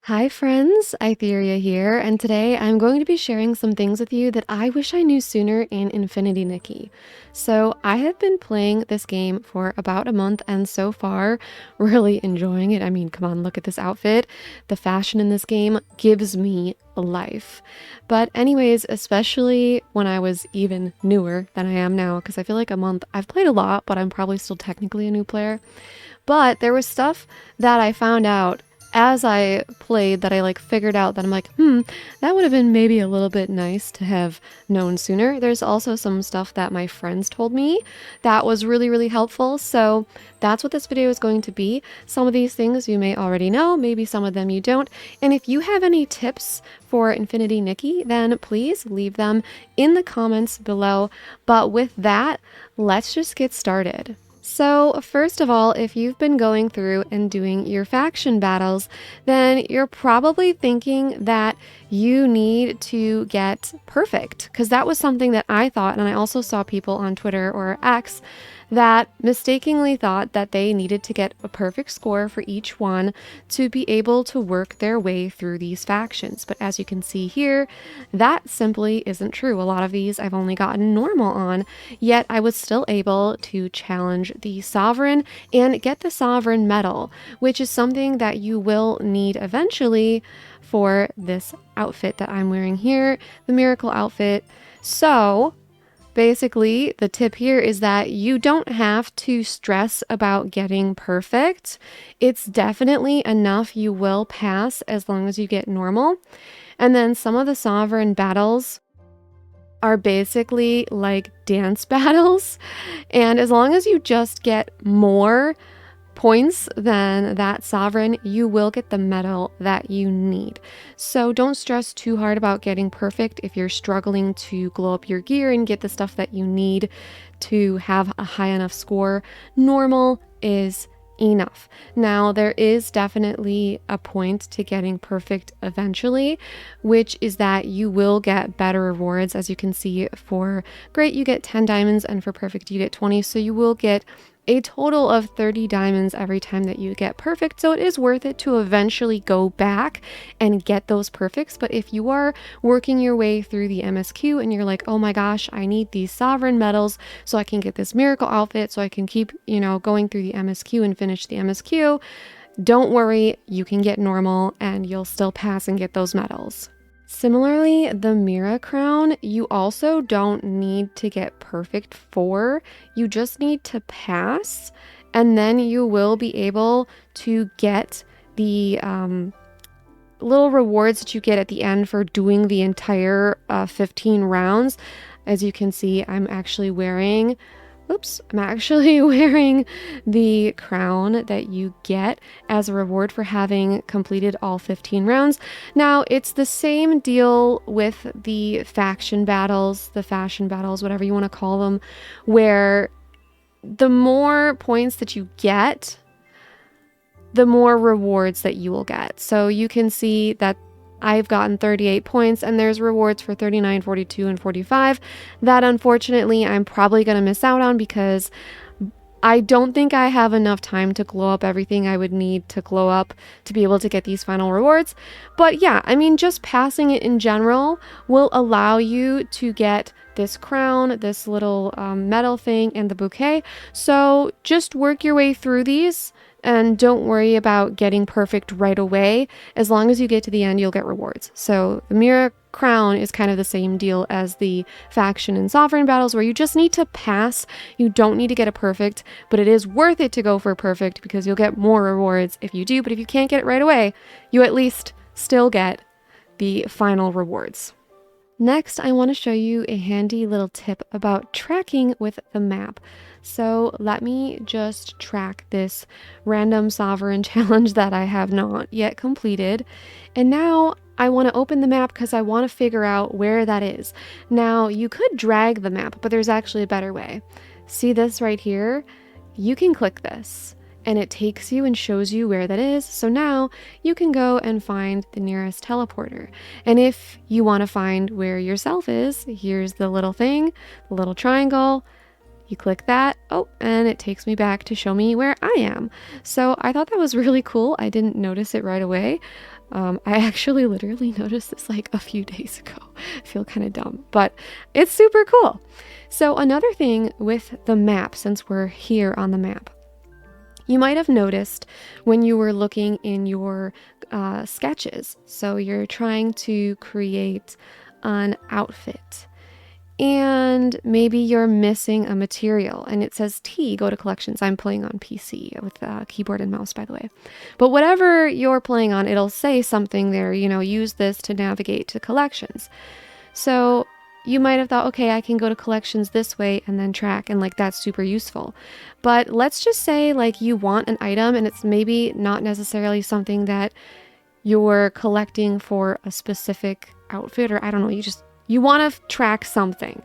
Hi friends, Aitherea here, and today I'm going to be sharing some things with you that I wish I knew sooner in Infinity Nikki. So I have been playing this game for about a month and so far really enjoying it. I mean, come on, look at this outfit. The fashion in this game gives me life. But anyways, especially when I was even newer than I am now, because I feel like a month, I've played a lot, but I'm probably still technically a new player. But there was stuff that I found out as I played that I figured out that I'm like, that would have been maybe a little bit nice to have known sooner. There's also some stuff that my friends told me that was really, really helpful. So that's what this video is going to be. Some of these things you may already know, maybe some of them you don't. And if you have any tips for Infinity Nikki, then please leave them in the comments below. But with that, let's just get started. So first of all, if you've been going through and doing your faction battles, then you're probably thinking that you need to get perfect, because that was something that I thought, and I also saw people on Twitter or X that mistakenly thought that they needed to get a perfect score for each one to be able to work their way through these factions. But as you can see here, that simply isn't true. A lot of these I've only gotten normal on, yet I was still able to challenge the Sovereign and get the Sovereign medal, which is something that you will need eventually for this outfit that I'm wearing here, the Miracle outfit. So basically, the tip here is that you don't have to stress about getting perfect. It's definitely enough you will pass as long as you get normal. And then some of the Sovereign battles are basically like dance battles. And as long as you just get more points than that Sovereign, you will get the medal that you need. So don't stress too hard about getting perfect if you're struggling to glow up your gear and get the stuff that you need to have a high enough score. Normal is enough. Now, there is definitely a point to getting perfect eventually, which is that you will get better rewards. As you can see, for great you get 10 diamonds, and for perfect you get 20, so you will get a total of 30 diamonds every time that you get perfect. So it is worth it to eventually go back and get those perfects. But if you are working your way through the MSQ and you're like, oh my gosh, I need these Sovereign medals so I can get this Miracle outfit, so I can keep, going through the MSQ and finish the MSQ, don't worry, you can get normal and you'll still pass and get those medals. Similarly, the Mira crown, you also don't need to get perfect for. You just need to pass, and then you will be able to get the little rewards that you get at the end for doing the entire 15 rounds. As you can see, I'm actually wearing the crown that you get as a reward for having completed all 15 rounds. Now, it's the same deal with the faction battles, the fashion battles, whatever you want to call them, where the more points that you get, the more rewards that you will get. So you can see that I've gotten 38 points, and there's rewards for 39, 42, and 45 that unfortunately I'm probably going to miss out on because I don't think I have enough time to glow up everything I would need to glow up to be able to get these final rewards. But yeah, I mean, just passing it in general will allow you to get this crown, this little medal thing, and the bouquet. So just work your way through these. And don't worry about getting perfect right away. As long as you get to the end, you'll get rewards. So the Mira crown is kind of the same deal as the faction and Sovereign battles, where you just need to pass. You don't need to get a perfect, but it is worth it to go for perfect because you'll get more rewards if you do. But if you can't get it right away, you at least still get the final rewards. Next, I want to show you a handy little tip about tracking with the map. So let me just track this random Sovereign challenge that I have not yet completed. And now I want to open the map because I want to figure out where that is. Now, you could drag the map, but there's actually a better way. See this right here? You can click this, and it takes you and shows you where that is. So now you can go and find the nearest teleporter. And if you want to find where yourself is, here's the little thing, the little triangle. You click that, and it takes me back to show me where I am. So I thought that was really cool. I didn't notice it right away. I actually literally noticed this like a few days ago. I feel kind of dumb, but it's super cool. So another thing with the map, since we're here on the map, you might have noticed when you were looking in your sketches. So you're trying to create an outfit and maybe you're missing a material and it says T, go to collections. I'm playing on PC with keyboard and mouse, by the way. But whatever you're playing on, it'll say something there, use this to navigate to collections. So you might have thought, okay, I can go to collections this way and then track, and like that's super useful. But let's just say like you want an item and it's maybe not necessarily something that you're collecting for a specific outfit, or I don't know, you want to track something.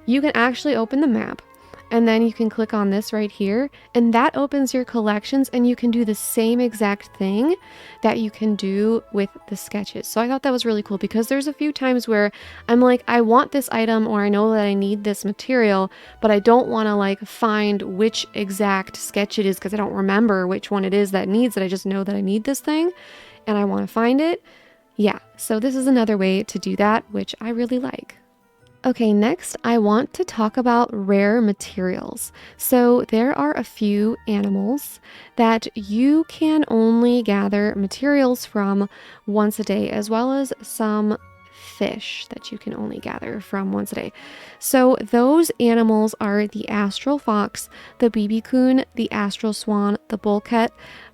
You can actually open the map and then you can click on this right here and that opens your collections and you can do the same exact thing that you can do with the sketches. So I thought that was really cool because there's a few times where I'm like, I want this item or I know that I need this material, but I don't want to like find which exact sketch it is because I don't remember which one it is that needs it. I just know that I need this thing and I want to find it. Yeah, so this is another way to do that, which I really like. Okay, next I want to talk about rare materials. So there are a few animals that you can only gather materials from once a day, as well as some fish that you can only gather from once a day. So those animals are the astral fox, the BB coon, the astral swan, the bullcat,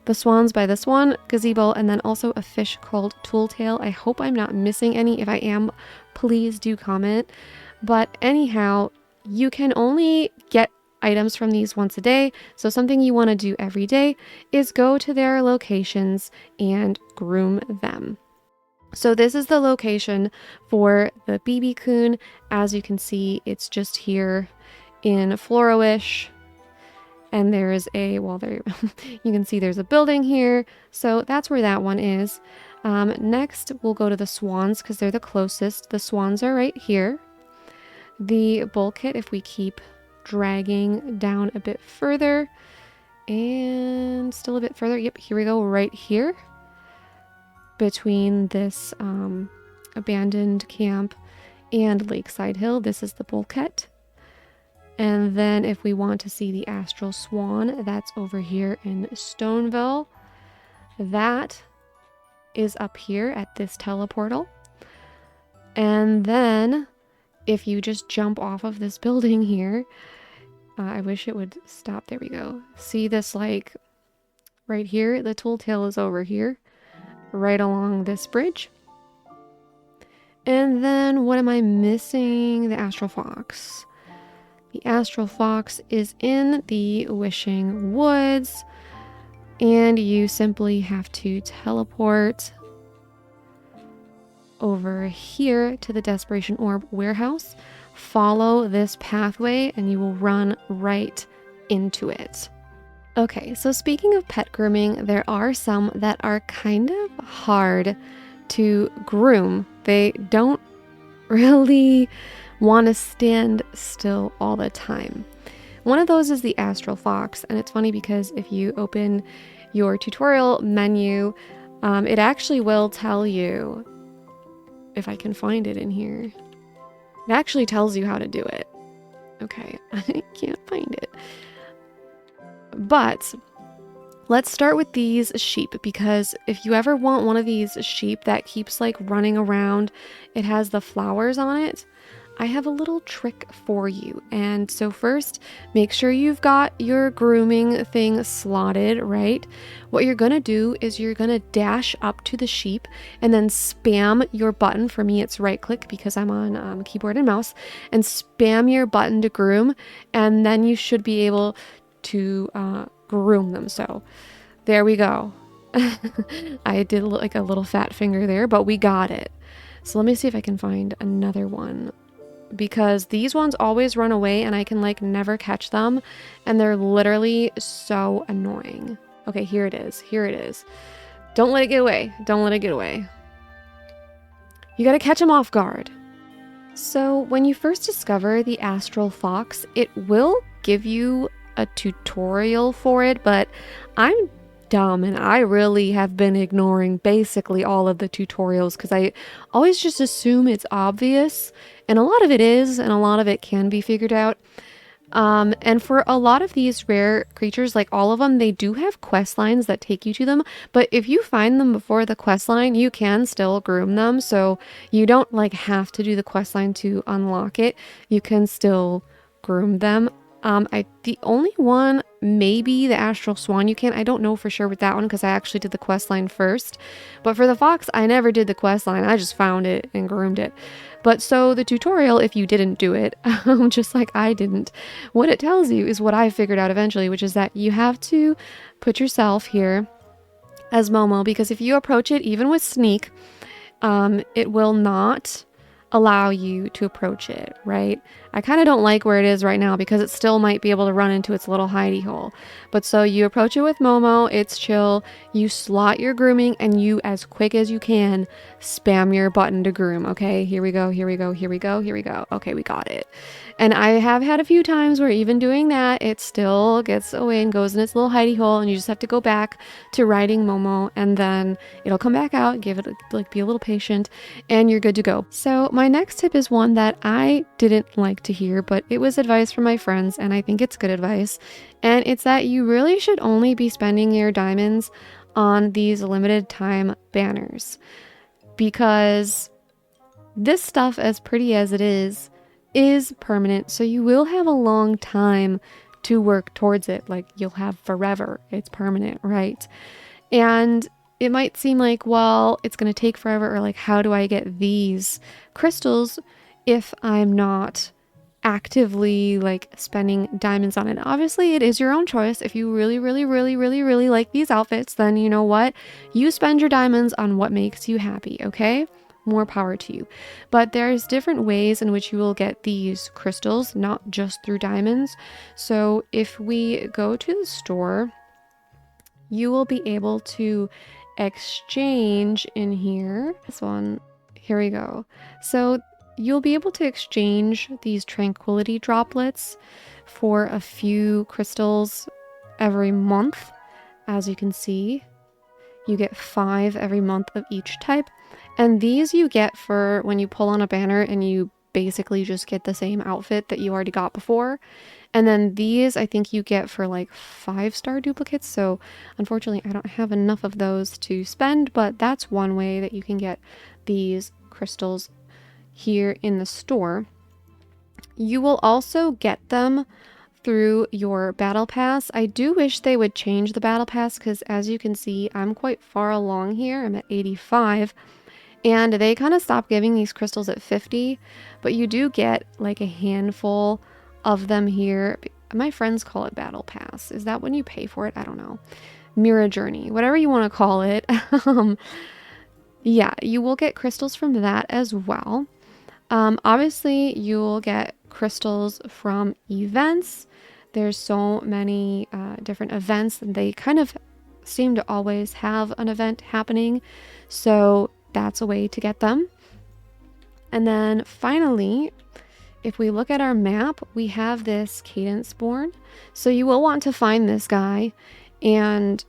the swans by this one, gazebo, and then also a fish called tooltail. I hope I'm not missing any. If I am, please do comment. But anyhow, you can only get items from these once a day. So something you want to do every day is go to their locations and groom them. So this is the location for the BB coon. As you can see, it's just here in Florowish. And there is there you can see there's a building here. So that's where that one is. Next, we'll go to the swans because they're the closest. The swans are right here. The bullcat, if we keep dragging down a bit further and still a bit further. Yep, here we go, right here. Between this abandoned camp and Lakeside Hill, this is the bullcat. And then if we want to see the astral swan, that's over here in Stoneville. That is up here at this teleportal. And then if you just jump off of this building here, I wish it would stop. There we go. See this like right here? The tool tail is over here, right along this bridge. And then what am I missing? The astral fox. The astral fox is in the Wishing Woods, and you simply have to teleport over here to the Desperation Orb warehouse. Follow this pathway and you will run right into it. Okay, so speaking of pet grooming, there are some that are kind of hard to groom. They don't really want to stand still all the time. One of those is the astral fox, and it's funny because if you open your tutorial menu, it actually will tell you, if I can find it in here, it actually tells you how to do it. Okay, I can't find it. But let's start with these sheep, because if you ever want one of these sheep that keeps like running around, it has the flowers on it, I have a little trick for you. And so first, make sure you've got your grooming thing slotted, right? What you're gonna do is you're gonna dash up to the sheep and then spam your button. For me, it's right click because I'm on keyboard and mouse, and spam your button to groom, and then you should be able to groom them. So there we go. I did like a little fat finger there, but we got it. So let me see if I can find another one, because these ones always run away and I can like never catch them, and they're literally so annoying. Okay, here it is. Here it is. Don't let it get away. Don't let it get away. You gotta catch them off guard. So when you first discover the astral fox, it will give you a tutorial for it, but I'm dumb, and I really have been ignoring basically all of the tutorials because I always just assume it's obvious, and a lot of it is, and a lot of it can be figured out. And for a lot of these rare creatures, like all of them, they do have quest lines that take you to them. But if you find them before the quest line, you can still groom them. So you don't like have to do the quest line to unlock it. You can still groom them. The only one, maybe the Astral Swan you can. I don't know for sure with that one because I actually did the quest line first. But for the fox, I never did the quest line. I just found it and groomed it. But so the tutorial, if you didn't do it, just like I didn't, what it tells you is what I figured out eventually, which is that you have to put yourself here as Momo, because if you approach it, even with sneak, it will not allow you to approach it, right? I kind of don't like where it is right now because it still might be able to run into its little hidey hole. But so you approach it with Momo, it's chill, you slot your grooming, and you, as quick as you can, spam your button to groom. Okay, here we go, here we go, here we go, here we go. Okay, we got it. And I have had a few times where even doing that, it still gets away and goes in its little hidey hole, and you just have to go back to riding Momo, and then it'll come back out, give it, like, be a little patient, and you're good to go. So my next tip is one that I didn't like to hear, but it was advice from my friends, and I think it's good advice. And it's that you really should only be spending your diamonds on these limited time banners, because this stuff, as pretty as it is permanent, so you will have a long time to work towards it. Like, you'll have forever. It's permanent, right? And it might seem like, well, it's going to take forever, or like, how do I get these crystals if I'm not actively like spending diamonds on it? Obviously, it is your own choice. If you really, really, really, really, really like these outfits, then you know what? You spend your diamonds on what makes you happy, okay? More power to you. But there's different ways in which you will get these crystals, not just through diamonds. So if we go to the store, you will be able to exchange in here. This one, here we go. So you'll be able to exchange these tranquility droplets for a few crystals every month. As you can see, you get 5 every month of each type. And these you get for when you pull on a banner and you basically just get the same outfit that you already got before. And then these I think you get for like 5-star duplicates. So unfortunately I don't have enough of those to spend, but that's one way that you can get these crystals here in the store. You will also get them through your battle pass. I do wish they would change the battle pass because, as you can see, I'm quite far along here. I'm at 85. And they kind of stopped giving these crystals at 50, but you do get like a handful of them here. My friends call it battle pass. Is that when you pay for it? I don't know. Mira journey, whatever you want to call it. Yeah, you will get crystals from that as well. Obviously, you will get crystals from events. There's so many different events, and they kind of seem to always have an event happening. So that's a way to get them. And then finally, if we look at our map, we have this Cadence Born. So you will want to find this guy and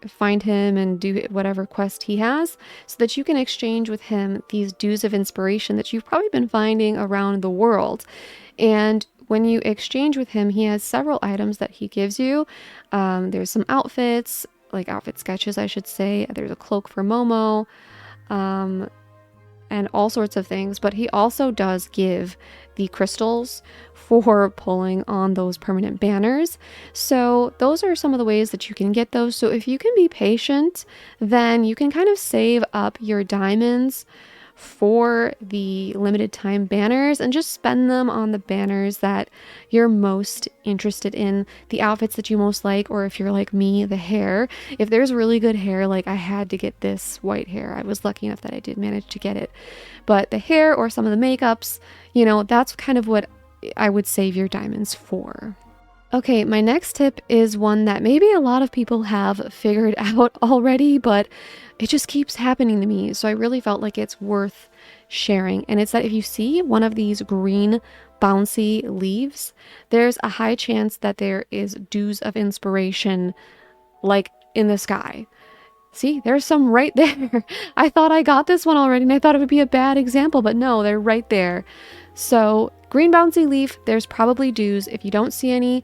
find him and do whatever quest he has so that you can exchange with him these dews of inspiration that you've probably been finding around the world. And when you exchange with him, he has several items that he gives you. There's some outfits, like outfit sketches, I should say. There's a cloak for Momo, and all sorts of things. But he also does give the crystals for pulling on those permanent banners. So those are some of the ways that you can get those. So if you can be patient, then you can kind of save up your diamonds for the limited time banners and just spend them on the banners that you're most interested in, the outfits that you most like, or if you're like me, the hair. If there's really good hair, like I had to get this white hair. I was lucky enough that I did manage to get it. But the hair or some of the makeups, you know, that's kind of what I would save your diamonds for. Okay, my next tip is one that maybe a lot of people have figured out already, but it just keeps happening to me. So I really felt like it's worth sharing. And it's that if you see one of these green bouncy leaves, there's a high chance that there is dews of inspiration like in the sky. See, there's some right there. I thought I got this one already and I thought it would be a bad example, but no, they're right there. So green bouncy leaf, there's probably dews. If you don't see any,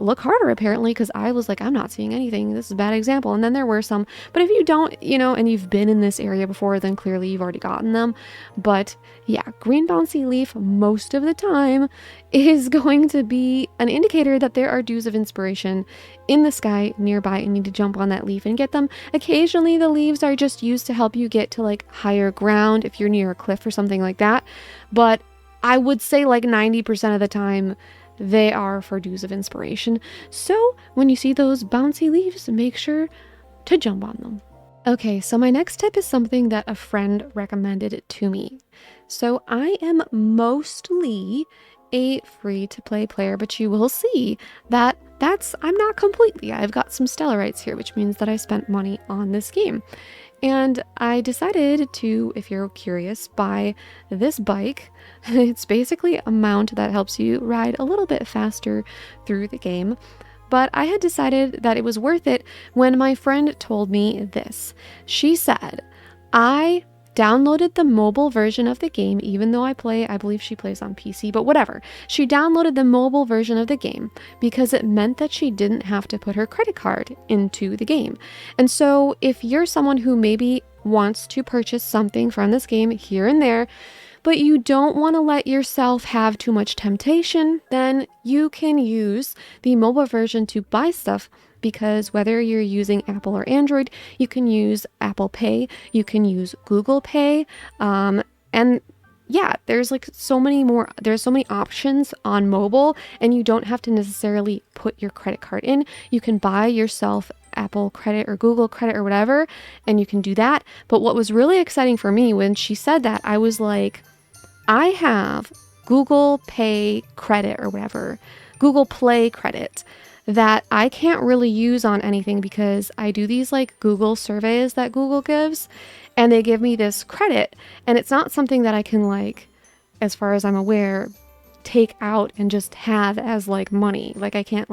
look harder apparently, because I was like, I'm not seeing anything. This is a bad example. And then there were some. But if you don't, and you've been in this area before, then clearly you've already gotten them. But yeah, green bouncy leaf most of the time is going to be an indicator that there are dews of inspiration in the sky nearby and you need to jump on that leaf and get them. Occasionally the leaves are just used to help you get to like higher ground if you're near a cliff or something like that. But I would say like 90% of the time they are for dews of inspiration. So when you see those bouncy leaves, make sure to jump on them. Okay, so my next tip is something that a friend recommended to me. So I am mostly a free-to-play player, but you will see that I'm not completely. I've got some stellarites here, which means that I spent money on this game. And I decided to, if you're curious, buy this bike. It's basically a mount that helps you ride a little bit faster through the game. But I had decided that it was worth it when my friend told me this. She said, I downloaded the mobile version of the game, even though I believe she plays on PC, but whatever. She downloaded the mobile version of the game because it meant that she didn't have to put her credit card into the game. And so if you're someone who maybe wants to purchase something from this game here and there, but you don't want to let yourself have too much temptation, then you can use the mobile version to buy stuff. Because whether you're using Apple or Android, you can use Apple Pay, you can use Google Pay, and yeah, there's so many options on mobile, and you don't have to necessarily put your credit card in. You can buy yourself Apple credit or Google credit or whatever, and you can do that. But what was really exciting for me when she said that, I was like, I have Google Pay credit or whatever, Google Play credit, that I can't really use on anything because I do these Google surveys that Google gives, and they give me this credit, and it's not something that I can as far as I'm aware, take out and just have as money. I can't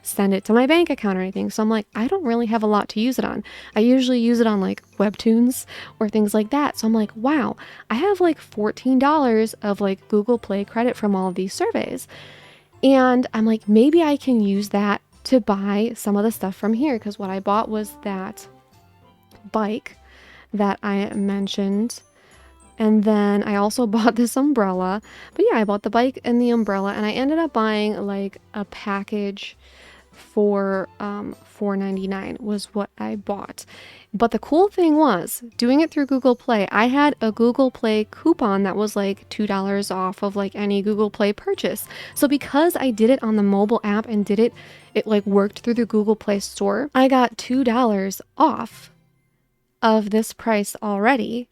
send it to my bank account or anything. So I'm I don't really have a lot to use it on. I usually use it on Webtoons or things like that. So I'm wow, I have $14 of Google Play credit from all of these surveys. And I'm maybe I can use that to buy some of the stuff from here, because what I bought was that bike that I mentioned. And then I also bought this umbrella. But yeah, I bought the bike and the umbrella, and I ended up buying a package for $4.99 was what I bought. But the cool thing was, doing it through Google Play, I had a Google Play coupon that was $2 off of any Google Play purchase. So because I did it on the mobile app and it worked through the Google Play store, I got $2 off of this price already.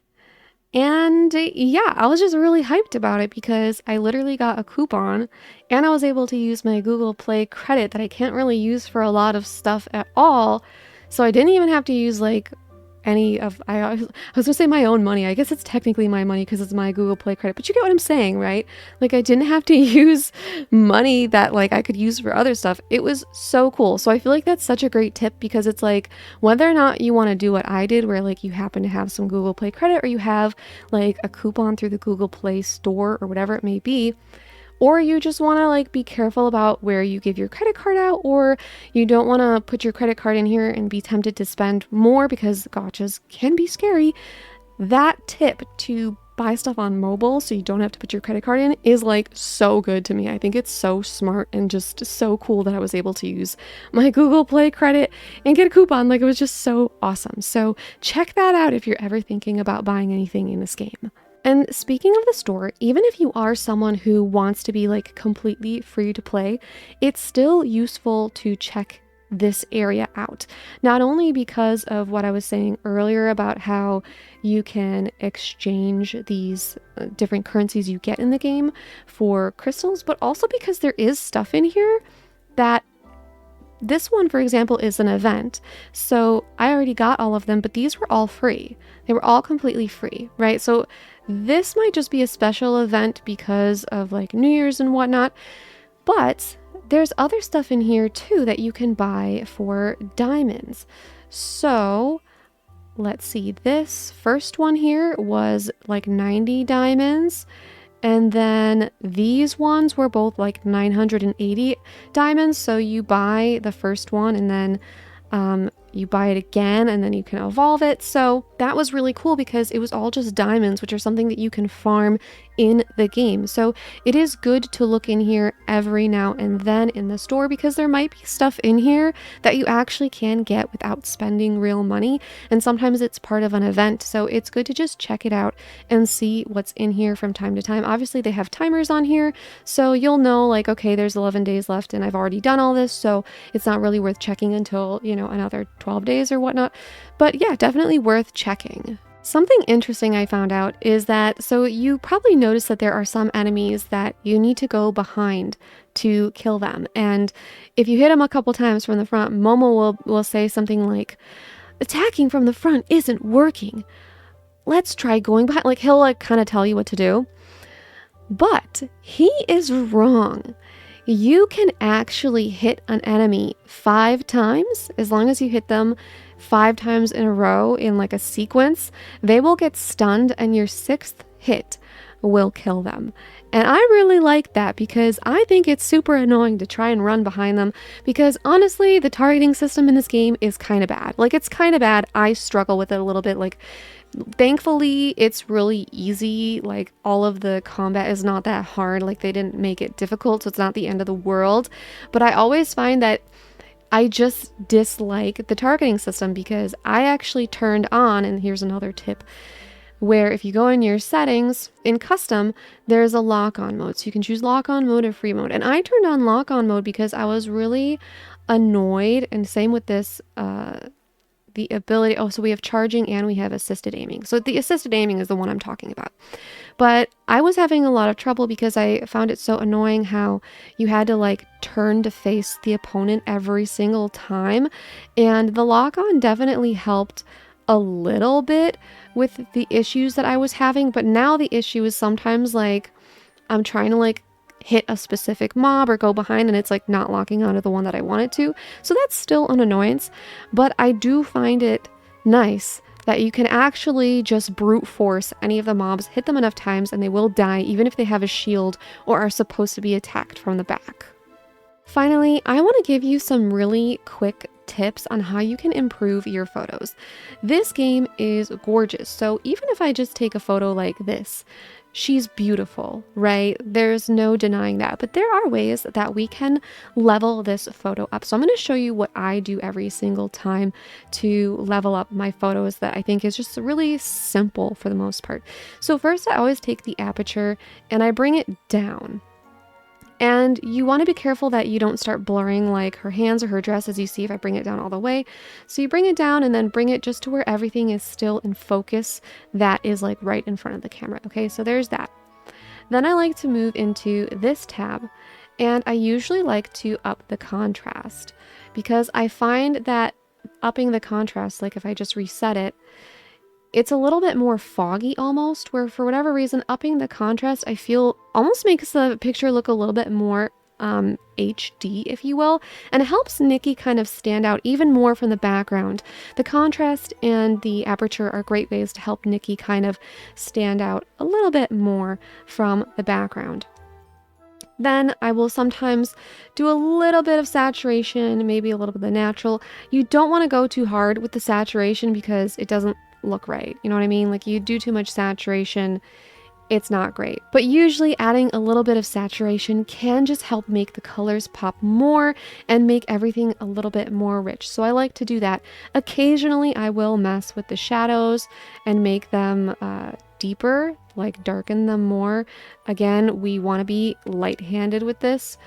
And yeah, I was just really hyped about it because I literally got a coupon and I was able to use my Google Play credit that I can't really use for a lot of stuff at all. So I didn't even have to use any of, I was gonna say my own money. I guess it's technically my money because it's my Google Play credit, but you get what I'm saying, right? I didn't have to use money that I could use for other stuff. It was so cool. So I feel that's such a great tip, because it's whether or not you want to do what I did, where you happen to have some Google Play credit, or you have a coupon through the Google Play store or whatever it may be, or you just want to be careful about where you give your credit card out, or you don't want to put your credit card in here and be tempted to spend more because gotchas can be scary. That tip to buy stuff on mobile so you don't have to put your credit card in is so good to me. I think it's so smart and just so cool that I was able to use my Google Play credit and get a coupon. It was just so awesome. So check that out if you're ever thinking about buying anything in this game. And speaking of the store, even if you are someone who wants to be completely free to play, it's still useful to check this area out. Not only because of what I was saying earlier about how you can exchange these different currencies you get in the game for crystals, but also because there is stuff in here that, this one, for example, is an event. So I already got all of them, but these were all free. They were all completely free, right? So this might just be a special event because of New Year's and whatnot, but there's other stuff in here too that you can buy for diamonds. So let's see, this first one here was like 90 diamonds. And then these ones were both like 980 diamonds. So you buy the first one and then you buy it again and then you can evolve it. So that was really cool because it was all just diamonds, which are something that you can farm in the game. So it is good to look in here every now and then in the store because there might be stuff in here that you actually can get without spending real money. And sometimes it's part of an event. So it's good to just check it out and see what's in here from time to time. Obviously they have timers on here, so you'll know like, okay, there's 11 days left and I've already done all this. So it's not really worth checking until, you know, another 12 days or whatnot. But yeah, definitely worth checking. Something interesting I found out is that, so you probably noticed that there are some enemies that you need to go behind to kill them. And if you hit them a couple times from the front, Momo will say something like, attacking from the front isn't working. Let's try going behind. Like he'll like kind of tell you what to do. But he is wrong. You can actually hit an enemy 5 times as long as you hit them 5 times in a row in like a sequence. They will get stunned and your 6th hit will kill them. And I really like that because I think it's super annoying to try and run behind them because honestly, the targeting system in this game is kind of bad. Like it's kind of bad. I struggle with it a little bit. Like thankfully, it's really easy. Like all of the combat is not that hard. Like they didn't make it difficult, so it's not the end of the world. But I always find that I just dislike the targeting system because I actually turned on, and here's another tip, where if you go in your settings, in custom, there's a lock-on mode. So you can choose lock-on mode or free mode. And I turned on lock-on mode because I was really annoyed, and same with this, the ability, oh, so we have charging and we have assisted aiming. So the assisted aiming is the one I'm talking about. But I was having a lot of trouble because I found it so annoying how you had to like turn to face the opponent every single time. And the lock-on definitely helped a little bit with the issues that I was having. But now the issue is sometimes like I'm trying to like hit a specific mob or go behind and it's like not locking onto the one that I want it to. So that's still an annoyance, but I do find it nice that you can actually just brute force any of the mobs, hit them enough times and they will die even if they have a shield or are supposed to be attacked from the back. Finally, I want to give you some really quick tips on how you can improve your photos. This game is gorgeous, so even if I just take a photo like this, she's beautiful, right? There's no denying that, but there are ways that we can level this photo up. So I'm going to show you what I do every single time to level up my photos that I think is just really simple for the most part. So first, I always take the aperture and I bring it down. And you want to be careful that you don't start blurring like her hands or her dress, as you see if I bring it down all the way. So you bring it down and then bring it just to where everything is still in focus. That is like right in front of the camera. Okay, so there's that. Then I like to move into this tab and I usually like to up the contrast because I find that upping the contrast, like if I just reset it, it's a little bit more foggy almost, where for whatever reason, upping the contrast, I feel almost makes the picture look a little bit more HD, if you will, and it helps Nikki kind of stand out even more from the background. The contrast and the aperture are great ways to help Nikki kind of stand out a little bit more from the background. Then I will sometimes do a little bit of saturation, maybe a little bit of the natural. You don't want to go too hard with the saturation because it doesn't look right. You know what I mean? Like you do too much saturation, it's not great. But usually adding a little bit of saturation can just help make the colors pop more and make everything a little bit more rich. So I like to do that. Occasionally I will mess with the shadows and make them deeper, like darken them more. Again, we want to be light-handed with this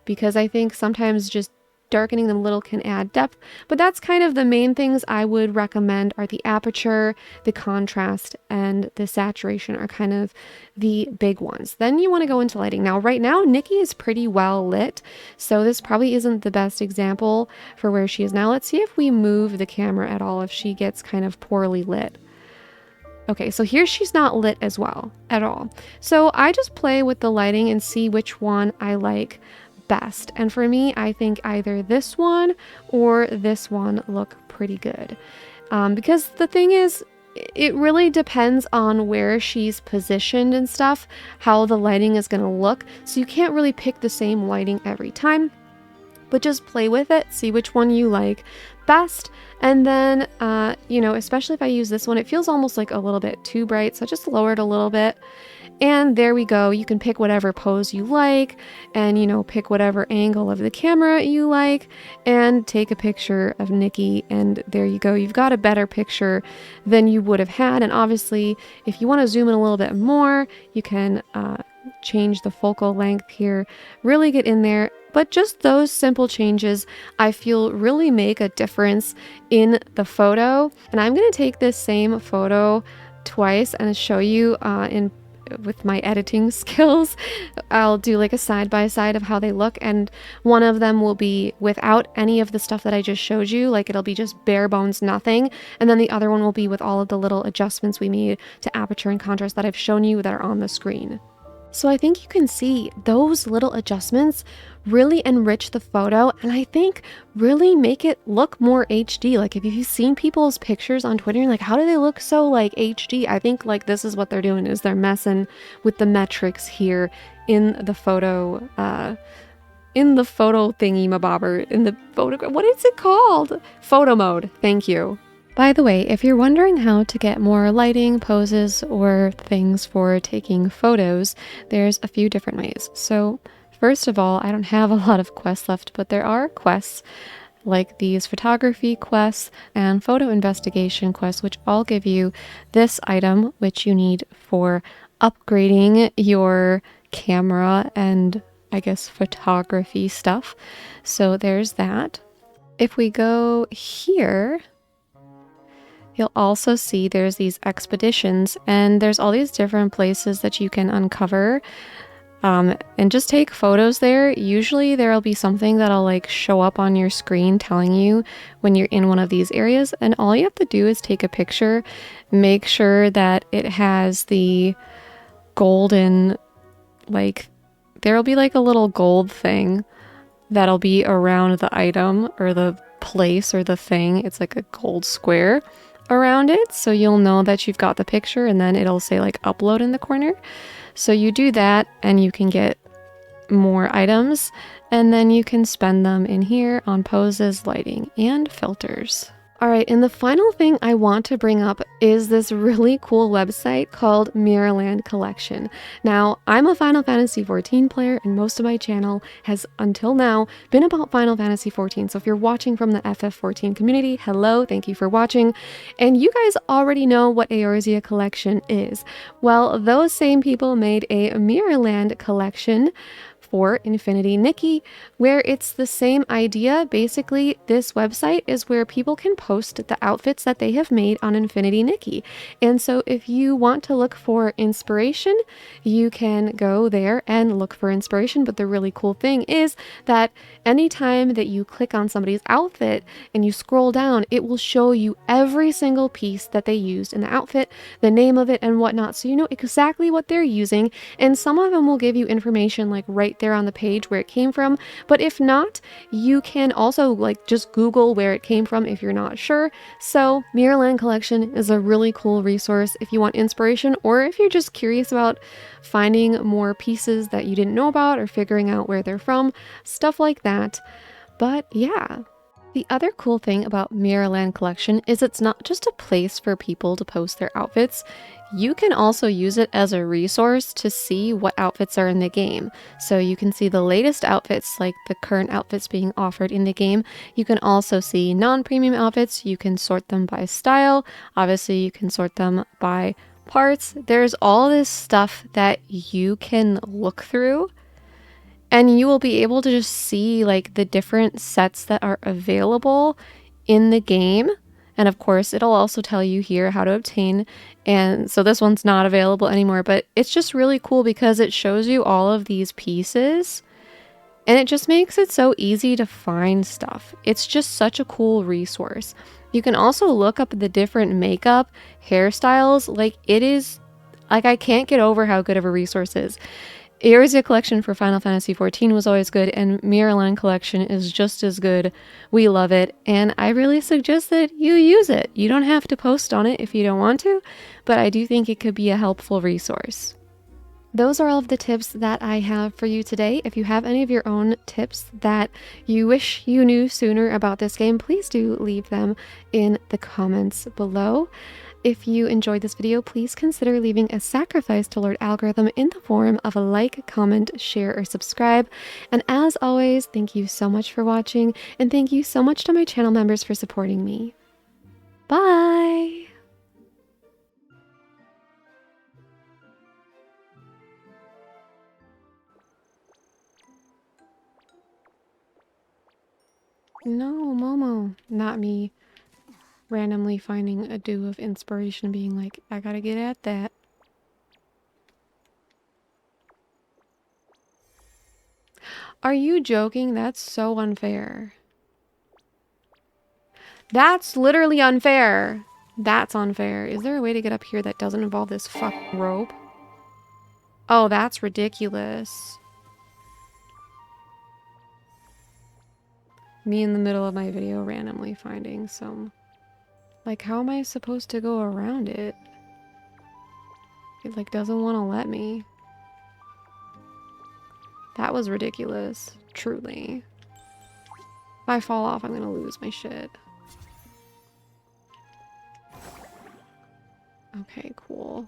because I think sometimes just darkening them a little can add depth, but that's kind of the main things I would recommend are the aperture, the contrast, and the saturation are kind of the big ones. Then you want to go into lighting. Now, right now, Nikki is pretty well lit, so this probably isn't the best example for where she is now. Let's see if we move the camera at all, if she gets kind of poorly lit. Okay, so here she's not lit as well at all. So I just play with the lighting and see which one I like best. And for me, I think either this one or this one look pretty good. Because the thing is, it really depends on where she's positioned and stuff, how the lighting is going to look. So you can't really pick the same lighting every time, but just play with it, see which one you like best. And then, you know, especially if I use this one, it feels almost like a little bit too bright. So just lower it a little bit. And there we go. You can pick whatever pose you like and, you know, pick whatever angle of the camera you like and take a picture of Nikki. And there you go. You've got a better picture than you would have had. And obviously, if you want to zoom in a little bit more, you can change the focal length here, really get in there. But just those simple changes, I feel really make a difference in the photo. And I'm going to take this same photo twice and show you with my editing skills. I'll do like a side by side of how they look, and one of them will be without any of the stuff that I just showed you, like it'll be just bare bones nothing, and then the other one will be with all of the little adjustments we made to aperture and contrast that I've shown you that are on the screen. So I think you can see those little adjustments really enrich the photo, and I think really make it look more HD. Like if you've seen people's pictures on Twitter, like how do they look so like HD? I think like this is what they're doing, is they're messing with the metrics here in the photo thingy mabobber, in the photo, what is it called? Photo mode. Thank you. By the way, if you're wondering how to get more lighting, poses, or things for taking photos, there's a few different ways. So first of all, I don't have a lot of quests left, but there are quests like these photography quests and photo investigation quests, which all give you this item, which you need for upgrading your camera and I guess photography stuff. So there's that. If we go here, you'll also see there's these expeditions, and there's all these different places that you can uncover and just take photos there. Usually there'll be something that'll like show up on your screen telling you when you're in one of these areas, and all you have to do is take a picture, make sure that it has the golden, like there'll be like a little gold thing that'll be around the item or the place or the thing. It's like a gold square around it, so you'll know that you've got the picture, and then it'll say like upload in the corner. So you do that and you can get more items, and then you can spend them in here on poses, lighting, and filters. All right, and the final thing I want to bring up is this really cool website called Miraland Collection. Now, I'm a Final Fantasy XIV player, and most of my channel has, until now, been about Final Fantasy XIV. So if you're watching from the FF14 community, hello, thank you for watching. And you guys already know what Aitherea Collection is. Well, those same people made a Miraland Collection for Infinity Nikki, where it's the same idea. Basically, this website is where people can post the outfits that they have made on Infinity Nikki. And so if you want to look for inspiration, you can go there and look for inspiration. But the really cool thing is that anytime that you click on somebody's outfit and you scroll down, it will show you every single piece that they used in the outfit, the name of it and whatnot. So you know exactly what they're using. And some of them will give you information like right there on the page where it came from. But if not, you can also like just Google where it came from if you're not sure. So Miraland Collection is a really cool resource if you want inspiration, or if you're just curious about finding more pieces that you didn't know about or figuring out where they're from, stuff like that. But yeah. The other cool thing about Miraland Collection is it's not just a place for people to post their outfits. You can also use it as a resource to see what outfits are in the game. So you can see the latest outfits, like the current outfits being offered in the game. You can also see non-premium outfits. You can sort them by style. Obviously, you can sort them by parts. There's all this stuff that you can look through, and you will be able to just see like the different sets that are available in the game. And of course, it'll also tell you here how to obtain. And so this one's not available anymore, but it's just really cool because it shows you all of these pieces, and it just makes it so easy to find stuff. It's just such a cool resource. You can also look up the different makeup, hairstyles. Like it is, like I can't get over how good of a resource it is. Aitherea Collection for Final Fantasy XIV was always good, and Miraland Collection is just as good. We love it, and I really suggest that you use it. You don't have to post on it if you don't want to, but I do think it could be a helpful resource. Those are all of the tips that I have for you today. If you have any of your own tips that you wish you knew sooner about this game, please do leave them in the comments below. If you enjoyed this video, please consider leaving a sacrifice to Lord Algorithm in the form of a like, comment, share, or subscribe. And as always, thank you so much for watching, and thank you so much to my channel members for supporting me. Bye! No, Momo, not me. Randomly finding a dew of inspiration, being like, I gotta get at that. Are you joking? That's so unfair. That's literally unfair. That's unfair. Is there a way to get up here that doesn't involve this fucking rope? Oh, that's ridiculous. Me in the middle of my video randomly finding some... Like, how am I supposed to go around it? It, like, doesn't want to let me. That was ridiculous. Truly. If I fall off, I'm gonna lose my shit. Okay, cool.